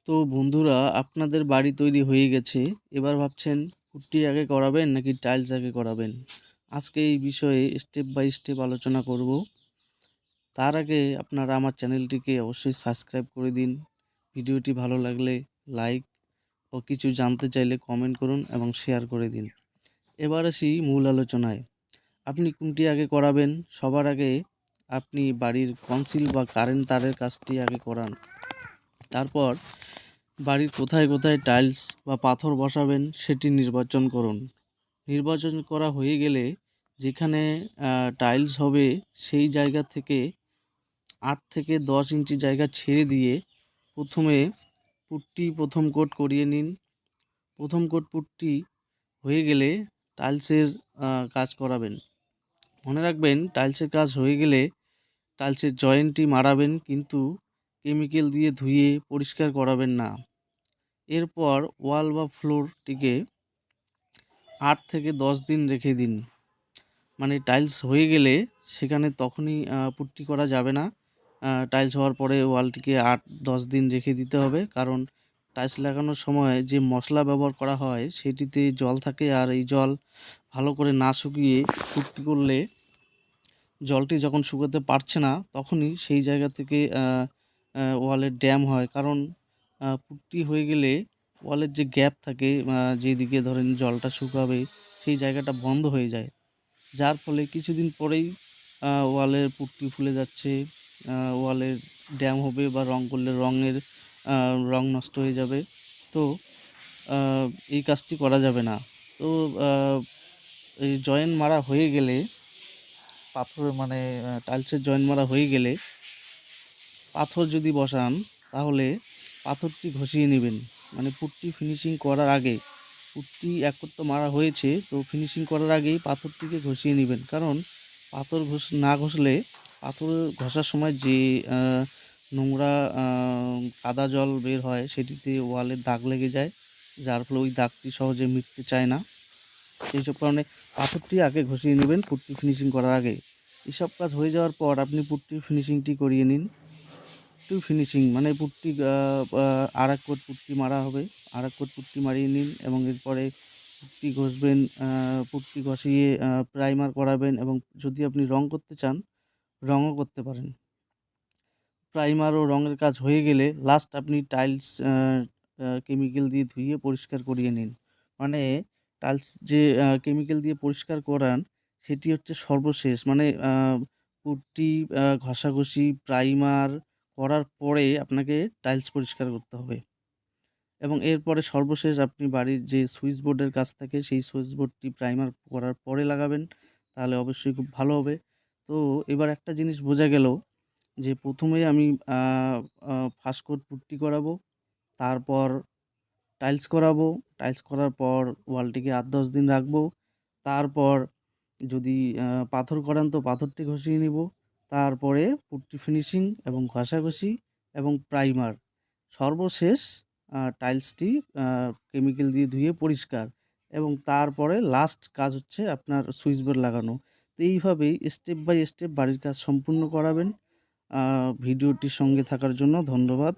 তো বন্ধুরা, আপনাদের বাড়ি তৈরি হয়ে গেছে। এবার ভাবছেন পুট্টি আগে করাবেন নাকি টাইলস আগে করাবেন? আজকে এই বিষয়ে স্টেপ বাই স্টেপ আলোচনা করব। তার আগে আপনারা আমার চ্যানেলটিকে অবশ্যই সাবস্ক্রাইব করে দিন। ভিডিওটি ভালো লাগলে লাইক ও কিছু জানতে চাইলে কমেন্ট করুন এবং শেয়ার করে দিন। এবার আসি মূল আলোচনায়। আপনি কোনটি আগে করাবেন? সবার আগে আপনি বাড়ির কনসিল বা কারেন্ট তারের কাজটি আগে করান। তারপর বাড়ির কোথায় কোথায় টাইলস বা পাথর বসাবেন সেটি নির্বাচন করুন। নির্বাচন করা হয়ে গেলে যেখানে টাইলস হবে সেই জায়গা থেকে ৮ থেকে ১০ ইঞ্চি জায়গা ছেড়ে দিয়ে প্রথমে পুট্টি প্রথম কোট করিয়ে নিন। প্রথম কোট পুট্টি হয়ে গেলে টাইলসের কাজ করাবেন। মনে রাখবেন, টাইলসের কাজ হয়ে গেলে টাইলসের জয়েন্টটি মারাবেন, কিন্তু কেমিক্যাল দিয়ে ধুয়ে পরিষ্কার করাবেন না। এরপর ওয়াল বা ফ্লোরটিকে ৮ থেকে ১০ দিন রেখে দিন। মানে টাইলস হয়ে গেলে সেখানে তখনই পুট্টি করা যাবে না। টাইলস হওয়ার পরে ওয়ালটিকে ৮-১০ দিন রেখে দিতে হবে। কারণ টাইলস লাগানোর সময় যে মশলা ব্যবহার করা হয় সেটিতে জল থাকে, আর এই জল ভালো করে না শুকিয়ে পুট্টি করলে জলটি যখন শুকোতে পারছে না তখনই সেই জায়গা থেকে ওয়ালের ড্যাম হয়। কারণ পুট্টি হয়ে গেলে ওয়ালের যে গ্যাপ থাকে, যেদিকে ধরেন জলটা শুকাবে সেই জায়গাটা বন্ধ হয়ে যায়। যার ফলে কিছুদিন পরেই ওয়ালের পুট্টি ফুলে যাচ্ছে, ওয়ালের ড্যাম হবে বা রং করলে রং নষ্ট হয়ে যাবে। তো এই কাজটি করা যাবে না। তো এই জয়েন্ট মারা হয়ে গেলে পাথর মানে টাইলসের জয়েন্ট মারা হয়ে গেলে পাথর যদি বসান তাহলে পাথরটি ঘষিয়ে নেবেন। মানে পুট্টি ফিনিশিং করার আগে, পুট্টি এক করতে মারা হয়েছে তো ফিনিশিং করার আগেই পাথরটিকে ঘষিয়ে নেবেন। কারণ পাথর না ঘষলে পাথর ঘষার সময় যে নোংরা কাদা জল বের হয় সেটিতে ওয়ালে দাগ লেগে যায়, যার ফলে ওই দাগটি সহজে মিটতে চায় না। এইসব কারণে পাথরটি আগে ঘষিয়ে নেবেন পুট্টি ফিনিশিং করার আগে। এসব কাজ হয়ে যাওয়ার পর আপনি পুট্টির ফিনিশিংটি করিয়ে নিন। ফিনিশিং মানে পুট্টি আরেক কোট পুট্টি মারা হবে। আরেক কোট পুট্টি মারিয়ে নিন এবং এরপরে পুট্টি ঘষবেন। পুট্টি ঘষিয়ে প্রাইমার করাবেন, এবং যদি আপনি রং করতে চান রঙও করতে পারেন। প্রাইমার ও রঙের কাজ হয়ে গেলে লাস্ট আপনি টাইলস কেমিক্যাল দিয়ে ধুয়ে পরিষ্কার করিয়ে নিন। মানে টাইলস যে কেমিক্যাল দিয়ে পরিষ্কার করান সেটি হচ্ছে সর্বশেষ। মানে পুট্টি ঘষাঘষি, প্রাইমার করার পরে আপনাকে টাইলস পরিষ্কার করতে হবে, এবং এরপরে সর্বশেষ আপনি বাড়ির যে সুইচ বোর্ডের কাজ থাকে সেই সুইচ বোর্ডটি প্রাইমার করার পরে লাগাবেন। তাহলে অবশ্যই খুব ভালো হবে। তো এবার একটা জিনিস বোঝা গেল যে প্রথমেই আমি আ আ ফার্স্ট কোট পুট্টি করাবো, তারপর টাইলস করাবো। টাইলস করার পর ওয়ালটিকে ৮-১০ দিন রাখবো। তারপর যদি পাথর করান তো পাথরটি ঘষিয়ে নিবো। তারপরে পুট্টি ফিনিশিং এবং ঘষাঘষি এবং প্রাইমার। সর্বশেষ টাইলসটি আ কেমিক্যাল দিয়ে ধুয়ে পরিষ্কার, এবং তারপরে লাস্ট কাজ হচ্ছে আপনার সুইচ বোর্ড লাগানো। তো এইভাবেই স্টেপ বাই স্টেপ বাড়ির কাজ সম্পূর্ণ করাবেন। ভিডিওটির সঙ্গে থাকার জন্য ধন্যবাদ।